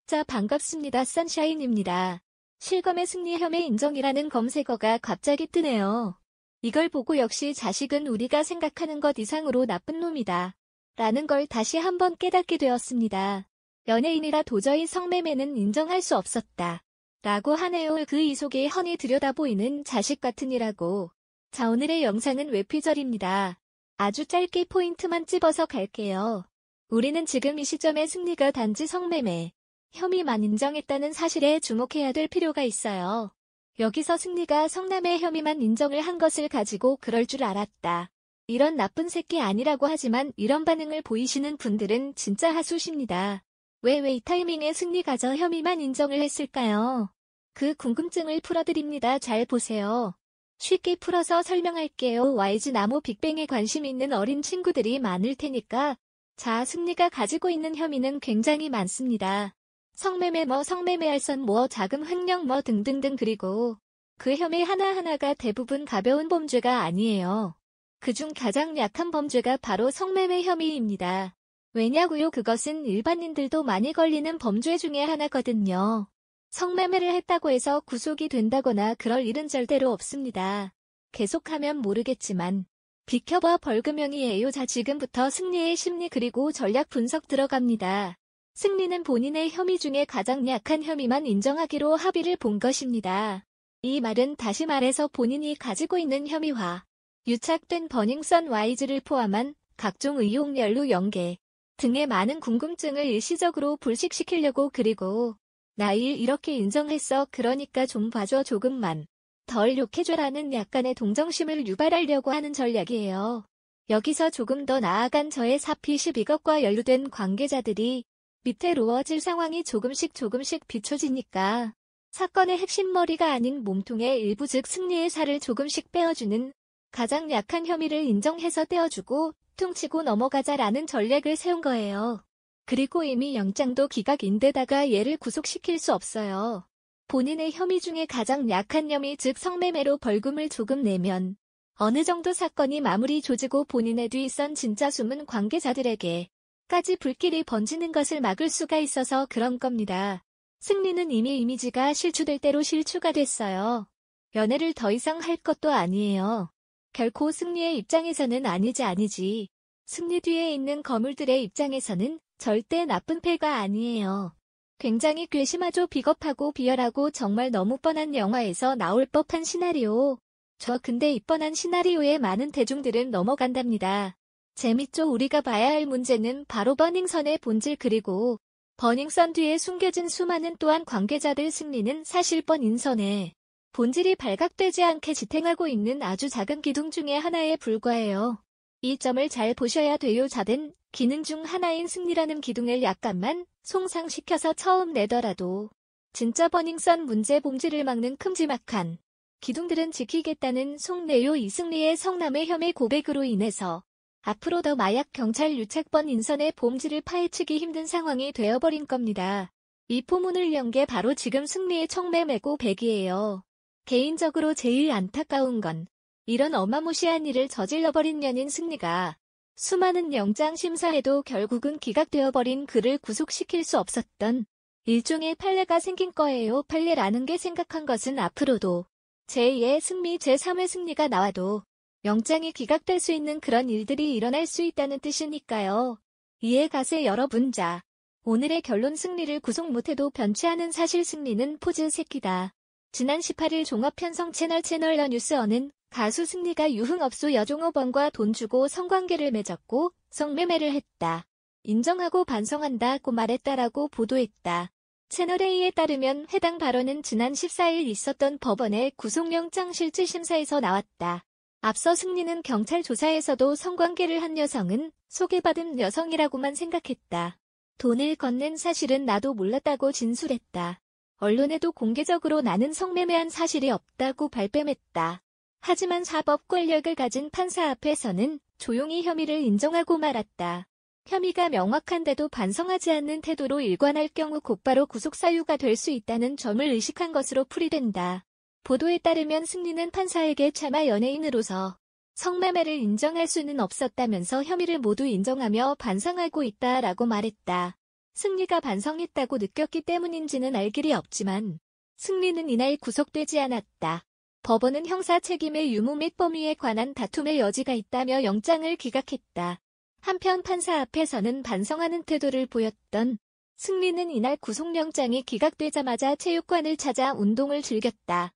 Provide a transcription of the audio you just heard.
구독자 반갑습니다. 선샤인입니다. 실검의 승리 혐의 인정이라는 검색어가 갑자기 뜨네요. 이걸 보고 역시 자식은 우리가 생각하는 것 이상으로 나쁜 놈이다. 라는 걸 다시 한번 깨닫게 되었습니다. 연예인이라 도저히 성매매는 인정할 수 없었다. 라고 하네요. 그 이 속에 훤히 들여다보이는 자식 같은 이라고. 자, 오늘의 영상은 외피절입니다. 아주 짧게 포인트만 찝어서 갈게요. 우리는 지금 이 시점에 승리가 단지 성매매 혐의만 인정했다는 사실에 주목해야 될 필요가 있어요. 여기서 승리가 성남의 혐의만 인정을 한 것을 가지고 그럴 줄 알았다. 이런 나쁜 새끼 아니라고 하지만 이런 반응을 보이시는 분들은 진짜 하수십니다. 왜 이 타이밍에 승리가 저 혐의만 인정을 했을까요? 그 궁금증을 풀어드립니다. 잘 보세요. 쉽게 풀어서 설명할게요. YG 나무 빅뱅에 관심 있는 어린 친구들이 많을 테니까. 자, 승리가 가지고 있는 혐의는 굉장히 많습니다. 성매매 성매매할선 자금 횡령 등등등. 그리고 그 혐의 하나하나가 대부분 가벼운 범죄가 아니에요. 그중 가장 약한 범죄가 바로 성매매 혐의입니다. 왜냐고요? 그것은 일반인들도 많이 걸리는 범죄 중에 하나거든요. 성매매를 했다고 해서 구속이 된다거나 그럴 일은 절대로 없습니다. 계속하면 모르겠지만 비켜봐 벌금형이에요. 자, 지금부터 승리의 심리 그리고 전략 분석 들어갑니다. 승리는 본인의 혐의 중에 가장 약한 혐의만 인정하기로 합의를 본 것입니다. 이 말은 다시 말해서 본인이 가지고 있는 혐의와 유착된 버닝썬 YG를 포함한 각종 의혹 연루 연계 등의 많은 궁금증을 일시적으로 불식시키려고 그리고 나 이렇게 인정했어 그러니까 좀 봐줘 조금만 덜 욕해줘라는 약간의 동정심을 유발하려고 하는 전략이에요. 여기서 조금 더 나아간 저의 사피 12것과 연루된 관계자들이 밑에로워질 상황이 조금씩 비춰지니까 사건의 핵심머리가 아닌 몸통의 일부 즉 승리의 살을 조금씩 빼어주는 가장 약한 혐의를 인정해서 떼어주고 퉁치고 넘어가자라는 전략을 세운 거예요. 그리고 이미 영장도 기각인데다가 얘를 구속시킬 수 없어요. 본인의 혐의 중에 가장 약한 혐의 즉 성매매로 벌금을 조금 내면 어느 정도 사건이 마무리 조지고 본인의 뒷선 진짜 숨은 관계자들에게 까지 불길이 번지는 것을 막을 수가 있어서 그런 겁니다. 승리는 이미 이미지가 실추될 대로 실추가 됐어요. 연애를 더 이상 할 것도 아니에요. 결코 승리의 입장에서는 아니지. 승리 뒤에 있는 거물들의 입장에서는 절대 나쁜 패가 아니에요. 굉장히 괘씸하죠. 비겁하고 비열하고 정말 너무 뻔한 영화에서 나올 법한 시나리오. 근데 이 뻔한 시나리오에 많은 대중들은 넘어간답니다. 재밌죠? 우리가 봐야 할 문제는 바로 버닝썬의 본질 그리고 버닝썬 뒤에 숨겨진 수많은 또한 관계자들. 승리는 사실 버닝썬의 본질이 발각되지 않게 지탱하고 있는 아주 작은 기둥 중에 하나에 불과해요. 이 점을 잘 보셔야 돼요. 작은 기능 중 하나인 승리라는 기둥을 약간만 송상시켜서 처음 내더라도 진짜 버닝썬 문제 본질을 막는 큼지막한 기둥들은 지키겠다는 속내요. 이승리의 성남의 혐의 고백으로 인해서 앞으로 더 마약 경찰 유착 버닝썬의 본질을 파헤치기 힘든 상황이 되어버린 겁니다. 이 포문을 연 게 바로 지금 승리의 청매매고 백이에요. 개인적으로 제일 안타까운 건 이런 어마무시한 일을 저질러버린 년인 승리가 수많은 영장 심사에도 결국은 기각되어버린 그를 구속시킬 수 없었던 일종의 판례가 생긴 거예요. 판례라는 게 생각한 것은 앞으로도 제2의 승리 제3의 승리가 나와도 영장이 기각될 수 있는 그런 일들이 일어날 수 있다는 뜻이니까요. 이해 가세요 여러분. 자, 오늘의 결론 승리를 구속 못해도 변치 않은 사실 승리는 포즈 새끼다. 지난 18일 종합편성 채널 뉴스어는 가수 승리가 유흥업소 여종업원과 돈 주고 성관계를 맺었고 성매매를 했다. 인정하고 반성한다고 말했다라고 보도했다. 채널A에 따르면 해당 발언은 지난 14일 있었던 법원의 구속영장 실질심사에서 나왔다. 앞서 승리는 경찰 조사에서도 성관계를 한 여성은 소개받은 여성이라고만 생각했다. 돈을 건넨 사실은 나도 몰랐다고 진술했다. 언론에도 공개적으로 나는 성매매한 사실이 없다고 발뺌했다. 하지만 사법 권력을 가진 판사 앞에서는 조용히 혐의를 인정하고 말았다. 혐의가 명확한데도 반성하지 않는 태도로 일관할 경우 곧바로 구속 사유가 될 수 있다는 점을 의식한 것으로 풀이된다. 보도에 따르면 승리는 판사에게 차마 연예인으로서 성매매를 인정할 수는 없었다면서 혐의를 모두 인정하며 반성하고 있다라고 말했다. 승리가 반성했다고 느꼈기 때문인지는 알 길이 없지만 승리는 이날 구속되지 않았다. 법원은 형사 책임의 유무 및 범위에 관한 다툼의 여지가 있다며 영장을 기각했다. 한편 판사 앞에서는 반성하는 태도를 보였던 승리는 이날 구속영장이 기각되자마자 체육관을 찾아 운동을 즐겼다.